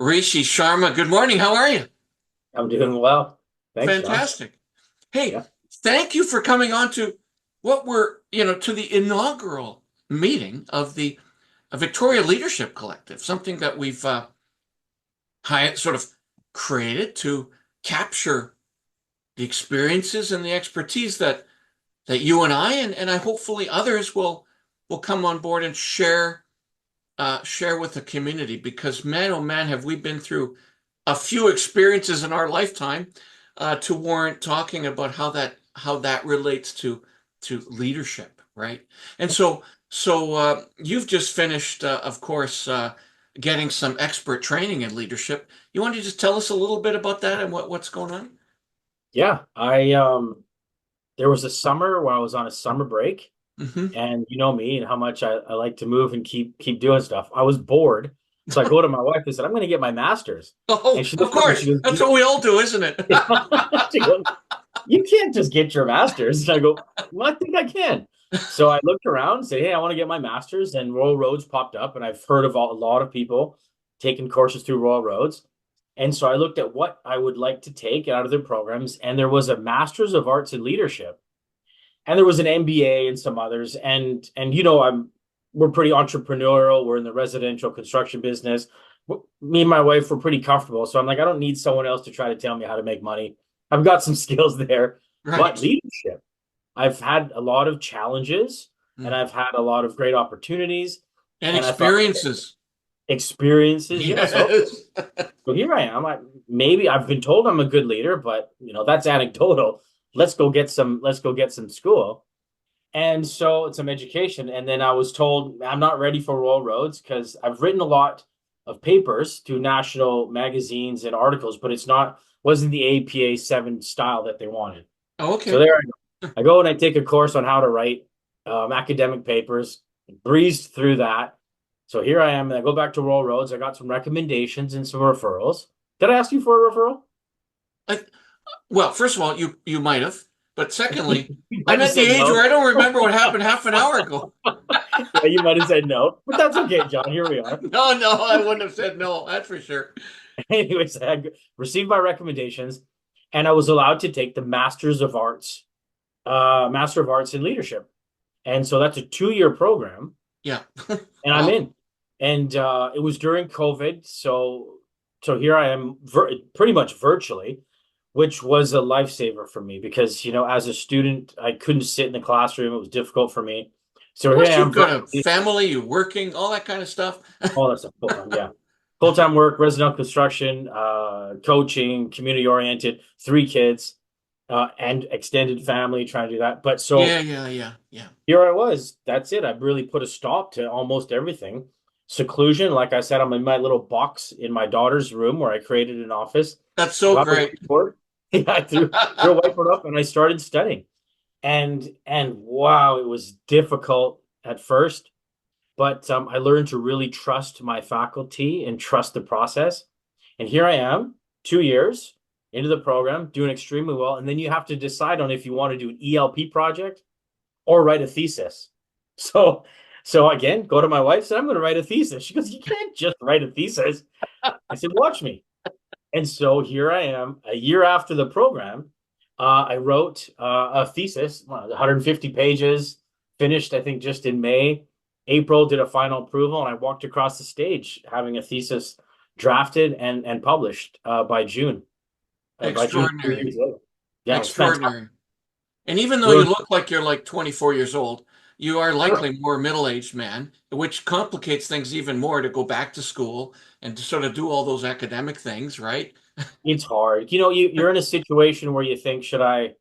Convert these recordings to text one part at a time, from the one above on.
Rishi Sharma, good morning. How are you? I'm doing well. Thanks, John. Fantastic. Hey, Yeah. thank you for coming on to to the inaugural meeting of the Victoria Leadership Collective, something that we've sort of created to capture the experiences and the expertise that you and and I hopefully others will come on board and share with the community because man, oh man, have we been through a few experiences in our lifetime to warrant talking about how that relates to leadership, right? And so you've just finished, of course, getting some expert training in leadership. You want to just tell us a little bit about that and what's going on? Yeah. I there was a summer where I was on a summer break, Hmm. and you know me and how much I like to move and keep doing stuff. I was bored. So I go to my wife and said, I'm gonna get my master's. Oh, And she of looked at me and course, she goes, that's what we all do, isn't it? she goes, you can't just get your master's. And I go, well, I think I can. So I looked around and said, hey, I want to get my master's, and Royal Roads popped up, and I've heard of a lot of people taking courses through Royal Roads. And so I looked at what I would like to take out of their programs, and there was a Master's of Arts in Leadership, and there was an MBA and some others. And we're pretty entrepreneurial. We're in the residential construction business. Me and my wife were pretty comfortable, so I'm like, I don't need someone else to try to tell me how to make money. I've got some skills there, but Right. leadership, I've had a lot of challenges, and Mm. I've had a lot of great opportunities, And and I thought experiences. experiences. Yeah, Yes. so here I am. Maybe I've been told I'm a good leader, but that's anecdotal. Let's go get some school. And so it's some education. And then I was told I'm not ready for Royal Roads because I've written a lot of papers to national magazines and articles, but wasn't the APA 7 style that they wanted. So Okay. there I go. I go and I take a course on how to write academic papers, breezed through that. So here I am, and I go back to Royal Roads. I got some recommendations and some referrals. Did I ask you for a referral? I, well, first of all, you might have, but secondly, You I'm might have at the said age no. where I don't remember what happened half an hour ago. Yeah, you might have said no, but that's okay, John. Here we are. No, no, I wouldn't have said no. That's for sure. Anyways, I received my recommendations, and I was allowed to take the Master of Arts in Leadership. And so that's a 2-year program, Yeah. and I'm Wow. in. And it was during COVID, so here I am, pretty much virtually, which was a lifesaver for me because as a student, I couldn't sit in the classroom; it was difficult for me. So here I Plus, am you've got a virtually, family, you're working, all that kind of stuff. all that stuff full time, yeah, full time work, residential construction, coaching, community oriented, 3 kids, and extended family, trying to do that. But Yeah, so yeah, yeah, yeah. here I was. That's it. I really put a stop to almost everything. Seclusion, like I said, I'm in my little box in my daughter's room where I created an office. That's so Got a great. whiteboard. Yeah, I threw a whiteboard up and I started studying. And wow, it was difficult at first, but I learned to really trust my faculty and trust the process. And here I am, 2 years into the program, doing extremely well. And then you have to decide on if you want to do an ELP project or write a thesis. So, so again, go to my wife, said, I'm going to write a thesis. She goes, you can't just write a thesis. I said, watch me. And so here I am, a year after the program. I wrote a thesis, 150 pages, finished, I think, just in May. April did a final approval, and I walked across the stage having a thesis drafted and published by June. By June, three Extraordinary. years later. Yeah, it was fantastic. Extraordinary. And even though you Really, look like you're like 24 years old, you are likely more middle-aged man, which complicates things even more to go back to school and to sort of do all those academic things, right? it's hard. You're in a situation where you think, should I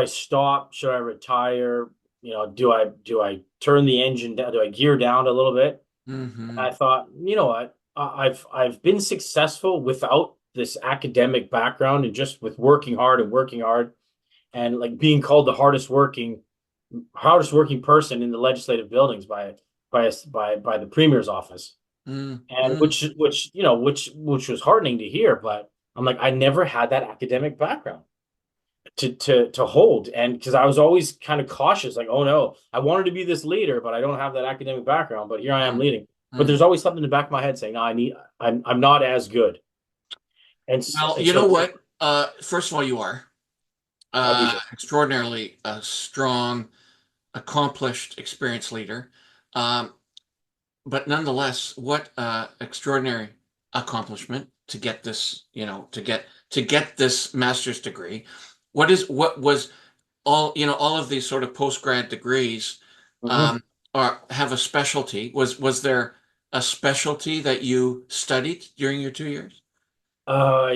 stop? Should I retire? Do I turn the engine down? Do I gear down a little bit? And Hmm. I thought, you know what? I've been successful without this academic background and just with working hard and like being called the hardest working person in the legislative buildings by the premier's office. And Hmm. which was heartening to hear, but I'm like, I never had that academic background to hold. And because I was always kind of cautious, like, oh no, I wanted to be this leader, but I don't have that academic background. But here I am Yeah. leading. but Mm. there's always something in the back of my head saying, no, I'm not as good. Well, And you so know what? First of all, you are I appreciate extraordinarily strong, accomplished, experienced leader. Um, but nonetheless, what extraordinary accomplishment to get this, to get this master's degree. What was all of these sort of post-grad degrees it. have a specialty. Was there a specialty that you studied during your 2 years? Uh,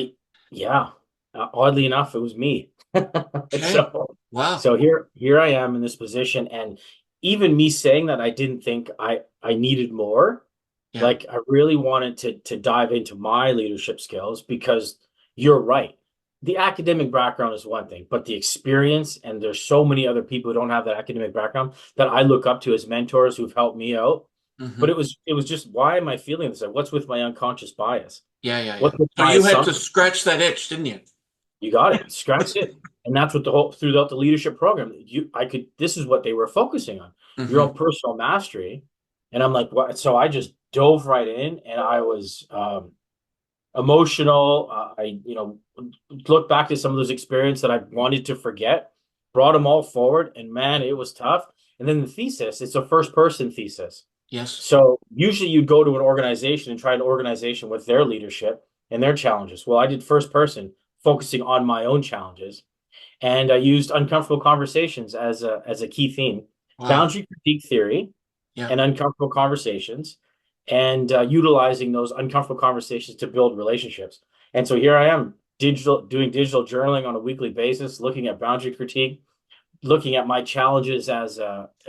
yeah. Oddly enough, it was me. Okay. So, Wow. so here I am in this position, and even me saying that I didn't think I needed more. Yeah. Like I really wanted to dive into my leadership skills because you're right. The academic background is one thing, but the experience, and there's so many other people who don't have that academic background that I look up to as mentors who've helped me out. But Hmm. it was just, why am I feeling this? Like, what's with my unconscious bias? Yeah, yeah, yeah. What's with So my you had to assumption? scratch that itch, didn't you? You got it. Scratched it. And that's what the whole throughout the leadership program, this is what they were focusing on, your Hmm. own personal mastery. And I'm like, what? So I just dove right in, and I was emotional. I look back to some of those experiences that I wanted to forget, brought them all forward, and man, it was tough. And then the thesis, it's a first person thesis. Yes. So usually you'd go to an organization and try an organization with their leadership and their challenges. Well, I did first person, focusing on my own challenges, and I used uncomfortable conversations as a key theme, Wow. boundary critique theory, Yeah. and uncomfortable conversations, and utilizing those uncomfortable conversations to build relationships. And so here I am, doing digital journaling on a weekly basis, looking at boundary critique, looking at my challenges as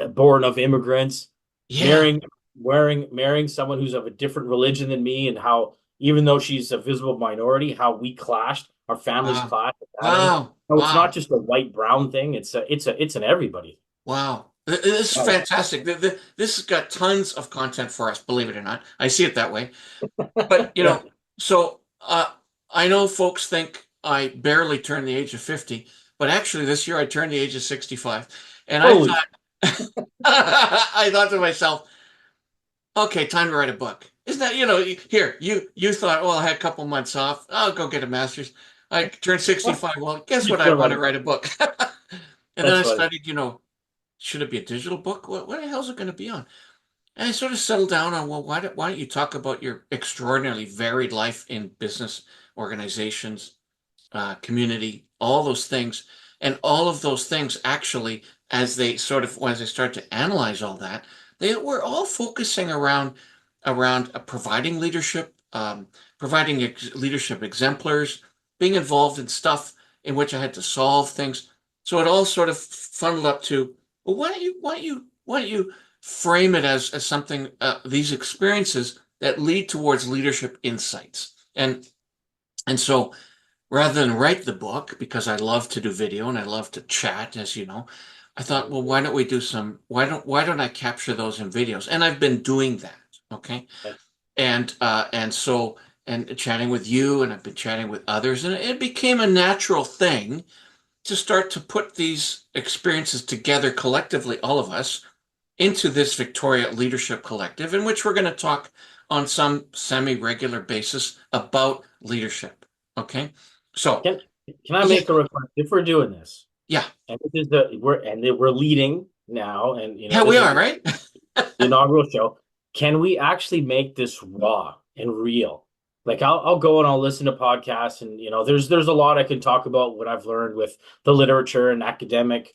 born of immigrants, Yeah. marrying someone who's of a different religion than me, and how even though she's a visible minority, how we clashed, our families Wow. clashed at that end. Wow. So it's not Wow. just a white brown thing; it's an everybody. Wow. This is Oh, fantastic. This has got tons of content for us, believe it or not. I see it that way. But, yeah. so I know folks think I barely turned the age of 50, but actually this year I turned the age of 65. And I Holy, thought, I thought to myself, okay, time to write a book. Isn't that, here, you thought, well, I had a couple months off. I'll go get a master's. I turned 65. Well, guess you're what? I gonna want write to a write book. a book. And then That's I funny. studied, should it be a digital book? What the hell is it going to be on? And I sort of settled down on, well, why don't you talk about your extraordinarily varied life in business, organizations, community, all those things. And all of those things actually, as they start to analyze all that, they were all focusing around providing leadership, providing leadership exemplars, being involved in stuff in which I had to solve things. So it all sort of funneled up to, well, why don't you frame it as something, these experiences that lead towards leadership insights. And so rather than write the book, because I love to do video and I love to chat, as you know, I thought, well, why don't I capture those in videos? And I've been doing that. Okay. And chatting with you, and I've been chatting with others, and it became a natural thing to start to put these experiences together collectively, all of us, into this Victoria Leadership Collective, in which we're going to talk on some semi-regular basis about leadership. Okay. So, Can can I yeah, make a request if we're doing this? yeah, And this is we're leading now, and yeah, we this is are, right? the inaugural show. Can we actually make this raw and real? Like I'll go and I'll listen to podcasts, and there's a lot I can talk about what I've learned with the literature and academic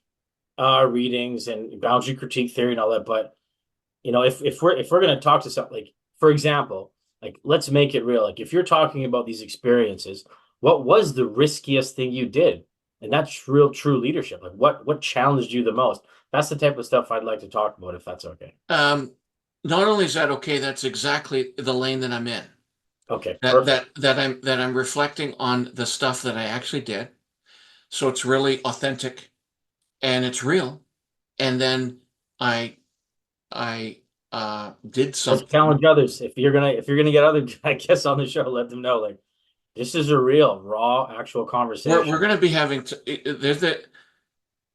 readings and boundary critique theory and all that. But if we're gonna talk to something, like for example, like let's make it real. Like if you're talking about these experiences, what was the riskiest thing you did? And that's real true leadership. Like what challenged you the most? That's the type of stuff I'd like to talk about, if that's okay. Um, Not only is that okay, that's exactly the lane that I'm in. Okay, That perfect. that that I'm reflecting on the stuff that I actually did. So it's really authentic and it's real. And then I I did Let's something. challenge others. If you're gonna get other guests on the show, let them know, like, this is a real, raw, actual We're conversation. going to be having there's the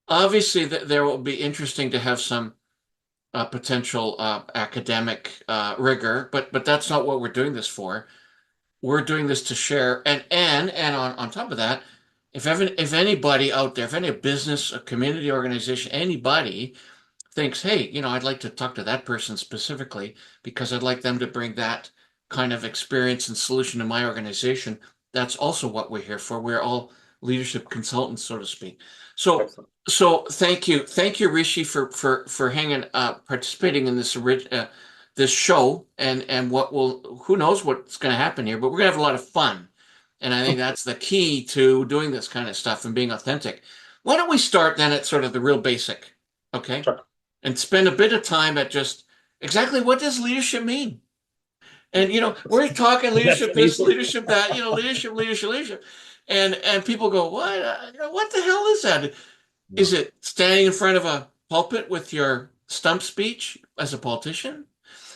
obviously there will be interesting to have some potential academic rigor, but that's not what we're doing this for. We're doing this to share, and on top of that, if anybody out there, if any business, a community organization, anybody thinks, hey, I'd like to talk to that person specifically because I'd like them to bring that kind of experience and solution to my organization. That's also what we're here for. We're all leadership consultants, so to speak. So, Excellent. so thank you, Rishi, for hanging, participating in this show, and who knows what's going to happen here, but we're going to have a lot of fun, and I think that's the key to doing this kind of stuff and being authentic. Why don't we start then at sort of the real basic, okay? Sure. And spend a bit of time at just exactly what does leadership mean? And we're talking That's leadership this, basic. leadership that, leadership. And people go, what? What the hell is that? Yeah. Is it standing in front of a pulpit with your stump speech as a politician?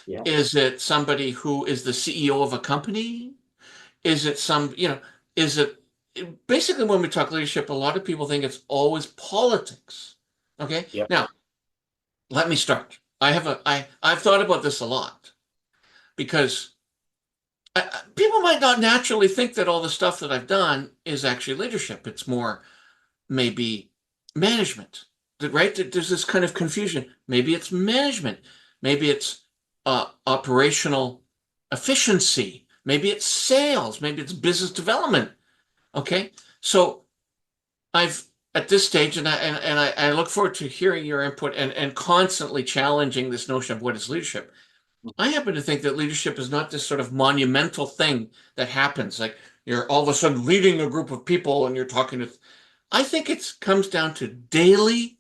Yeah. Is it somebody who is the CEO of a company? Is it is it basically when we talk leadership, a lot of people think it's always politics. Okay. Yeah. Now, let me start. I've thought about this a lot because people might not naturally think that all the stuff that I've done is actually leadership. It's more maybe management, right? There's this kind of confusion. Maybe it's management. Maybe it's operational efficiency. Maybe it's sales. Maybe it's business development. Okay, so I've at this stage, and I look forward to hearing your input and constantly challenging this notion of what is leadership. I happen to think that leadership is not this sort of monumental thing that happens, like you're all of a sudden leading a group of people and you're talking to. I think it comes down to daily,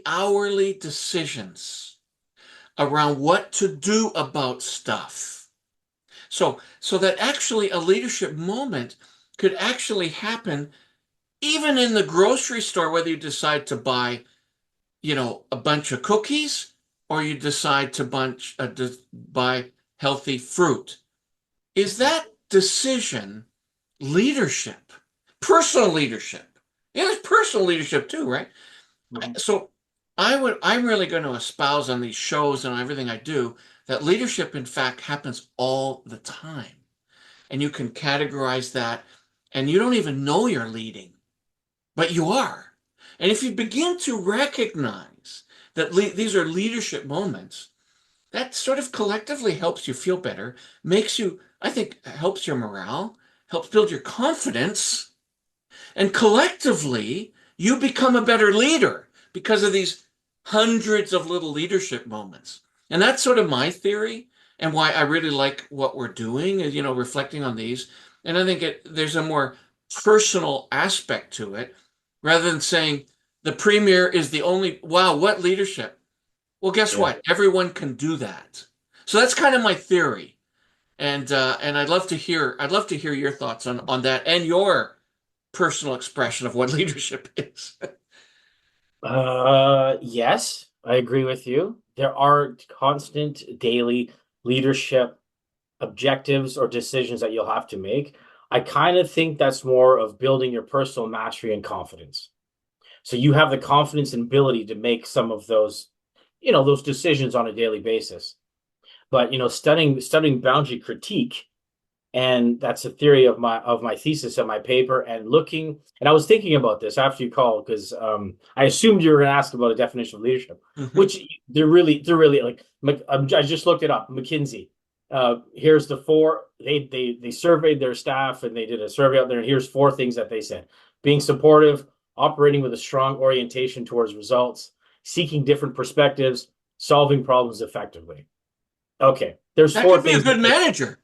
hourly decisions around what to do about stuff. So that actually a leadership moment could actually happen even in the grocery store, whether you decide to buy, a bunch of cookies or you decide to buy healthy fruit. Is that decision leadership? Personal leadership. Yeah, there's personal leadership too, right? Mhm. So I'm really going to espouse on these shows and everything I do that leadership, in fact, happens all the time. And you can categorize that, and you don't even know you're leading, but you are. And if you begin to recognize that these are leadership moments, that sort of collectively helps you feel better, makes you, I think, helps your morale, helps build your confidence, and collectively, you become a better leader because of these hundreds of little leadership moments. And that's sort of my theory and why I really like what we're doing is, reflecting on these. And I think there's a more personal aspect to it rather than saying the premier is the only, wow, what leadership? Well, guess Yeah. what? Everyone can do that. So that's kind of my theory. And I'd love to hear your thoughts on that and your personal expression of what leadership is. Yes, I agree with you. There are constant daily leadership objectives or decisions that you'll have to make. I kind of think that's more of building your personal mastery and confidence. So you have the confidence and ability to make some of those, those decisions on a daily basis. But studying boundary critique, and that's a theory of my thesis of my paper, and looking, and I was thinking about this after you called because I assumed you were going to ask about a definition of leadership, Mhm. which they're really like I just looked it up. McKinsey, here's the four, they surveyed their staff and they did a survey out there, and here's four things that they said: being supportive, operating with a strong orientation towards results, seeking different perspectives, solving problems effectively. Okay, there's That four could be a things that good manager.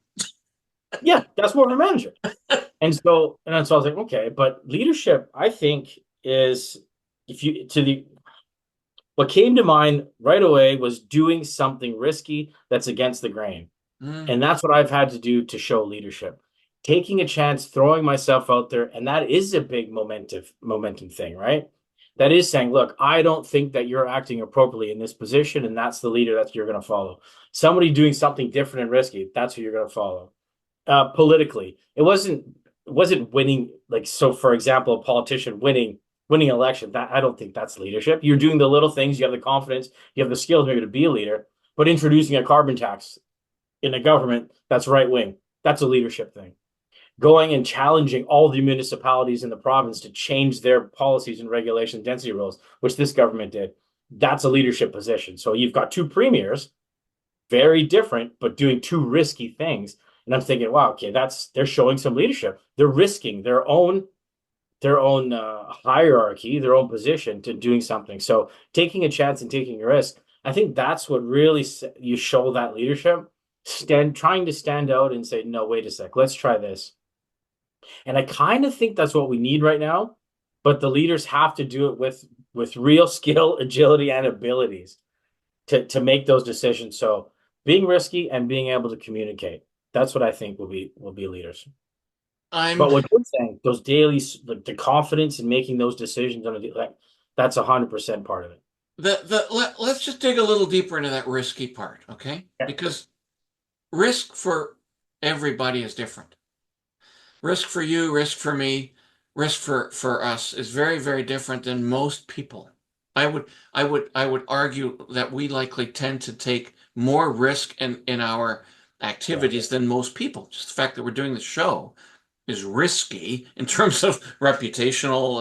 yeah, that's more of a manager. And so I was like, okay, but leadership, I think, is if you to the what came to mind right away was doing something risky that's against the grain. Mm. And that's what I've had to do to show leadership. Taking a chance, throwing myself out there, and that is a big momentum thing, right? That is saying, look, I don't think that you're acting appropriately in this position, and that's the leader that you're going to follow. Somebody doing something different and risky, that's who you're going to follow. Politically, it wasn't winning, like, so for example, a politician winning winning an election, that I don't think that's leadership. You're doing the little things, you have the confidence, you have the skills maybe to be a leader, but introducing a carbon tax in a government that's right wing, that's a leadership thing. Going and challenging all the municipalities in the province to change their policies and regulation density rules, which this government did, that's a leadership position. So you've got two premiers, very different, but doing two risky things. And I'm thinking, wow, okay, they're showing some leadership. They're risking their own hierarchy, their own position to doing something. So taking a chance and taking a risk, I think that's what really you show that leadership. Trying to stand out and say, no, wait a sec, let's try this. And I kind of think that's what we need right now. But the leaders have to do it with real skill, agility, and abilities to make those decisions. So being risky and being able to communicate. That's what I think will be leaders. I'm But what you're saying, those daily, like the confidence in making those decisions on like that's 100% part of it. let's just dig a little deeper into that risky part, okay? Yeah. Because risk for everybody is different. Risk for you, risk for me, risk for us is very, very different than most people. I would argue that we likely tend to take more risk in our Yeah. activities than most people. Just the fact that we're doing the show is risky in terms of reputational,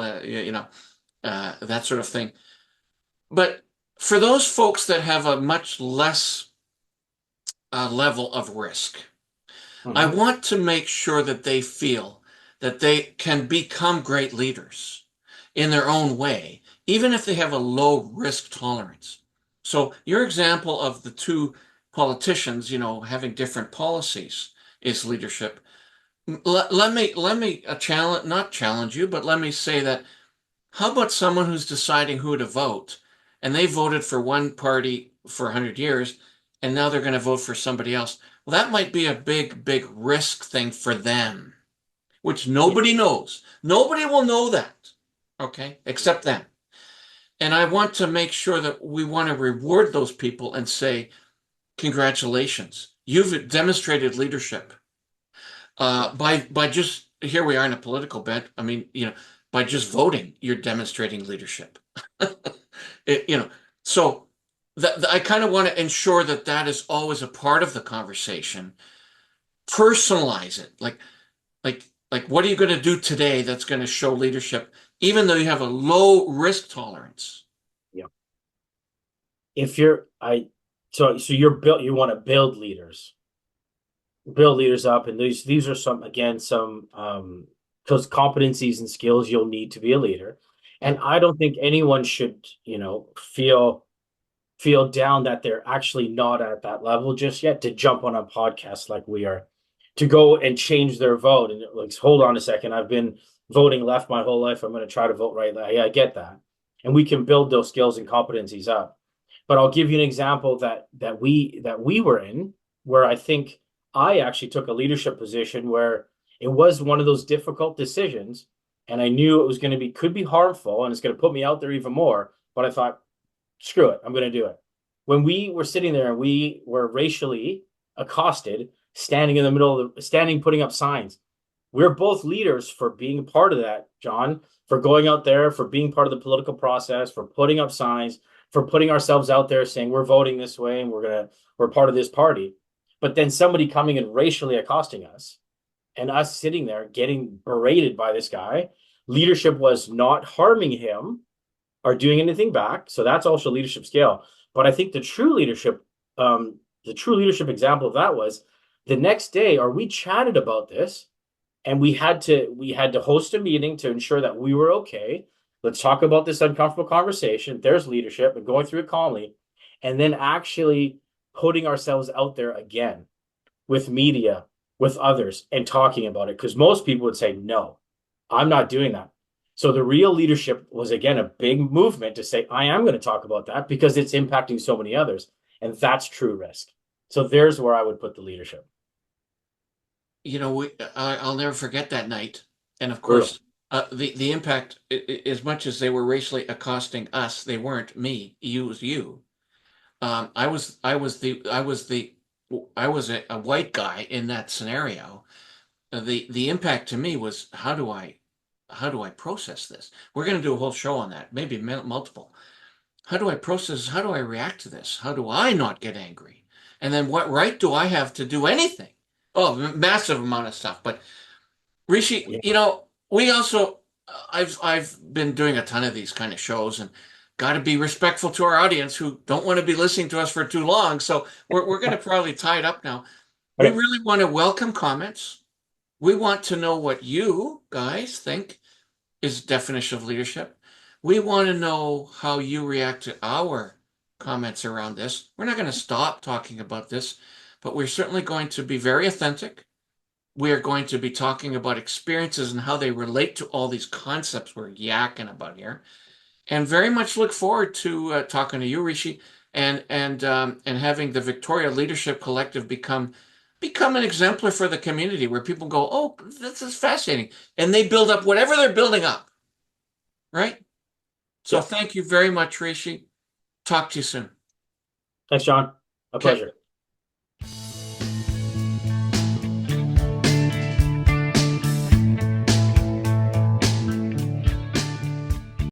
that sort of thing. But for those folks that have a much less level of risk, I Hmm. want to make sure that they feel that they can become great leaders in their own way, even if they have a low risk tolerance. So your example of the two politicians, having different policies is leadership. Let me challenge, not challenge you, but let me say that how about someone who's deciding who to vote and they voted for one party for 100 years and now they're going to vote for somebody else? Well, that might be a big, big risk thing for them, which Yeah. nobody knows. Nobody will know that, okay, except them. And I want to make sure that we want to reward those people and say, congratulations, you've demonstrated leadership. Yeah. By just here we are in a political bent. I mean, by just voting, you're demonstrating leadership. It, you know, so I kind of want to ensure that that is always a part of the conversation. Personalize it, like what are you going to do today that's going to show leadership, even though you have a low risk tolerance? Yeah. If you're I so you're built you want to build leaders up, and these are some again some those competencies and skills you'll need to be a leader. And Yep. I don't think anyone should, feel down that they're actually not at that level just yet to jump on a podcast like we are, to go and change their vote. And like, hold on a second, I've been voting left my whole life. I'm going to try to vote right. Yeah, I get that. And we can build those skills and competencies up. But I'll give you an example that we were in where I think I actually took a leadership position where it was one of those difficult decisions. And I knew it was going to be, could be harmful and it's going to put me out there even more. But I thought, screw it, I'm going to do it. When we were sitting there and we were racially accosted, standing in the middle of standing, putting up signs, we're both leaders for being a part of that, John, for going out there, for being part of the political process, for putting up signs, for putting ourselves out there saying we're voting this way and we're part of this party. But then somebody coming and racially accosting us and us sitting there getting berated by this guy, leadership was not harming him are doing anything back. So that's also leadership skill. But I think the true leadership example of that was the next day, or we chatted about this and we had to host a meeting to ensure that we were okay. Let's talk about this uncomfortable conversation. There's leadership and going through it calmly, and then actually putting ourselves out there again with media, with others, and talking about it. Because most people would say, no, I'm not doing that. So the real leadership was, again, a big movement to say, I am going to talk about that because it's impacting so many others. And that's true risk. So there's where I would put the leadership. I'll never forget that night. And of Brutal. course, the impact, as much as they were racially accosting us, they weren't me. You was you. I was a white guy in that scenario. The impact to me was, how do I how do I process this? We're going to do a whole show on that, maybe multiple. How do I process? How do I react to this? How do I not get angry? And then what right do I have to do anything? Oh, massive amount of stuff. But Rishi, Yeah. we also, I've been doing a ton of these kind of shows and got to be respectful to our audience who don't want to be listening to us for too long. So we're going to probably tie it up now. We Okay. really want to welcome comments. We want to know what you guys think is definition of leadership. We want to know how you react to our comments around this. We're not going to stop talking about this, but we're certainly going to be very authentic. We are going to be talking about experiences and how they relate to all these concepts we're yakking about here, and very much look forward to talking to you, Rishi, and having the Victoria Leadership Collective become an exemplar for the community where people go, oh, this is fascinating, and they build up whatever they're building up, right? So Yeah. thank you very much, Rishi. Talk to you soon. Thanks, John. A Okay. pleasure.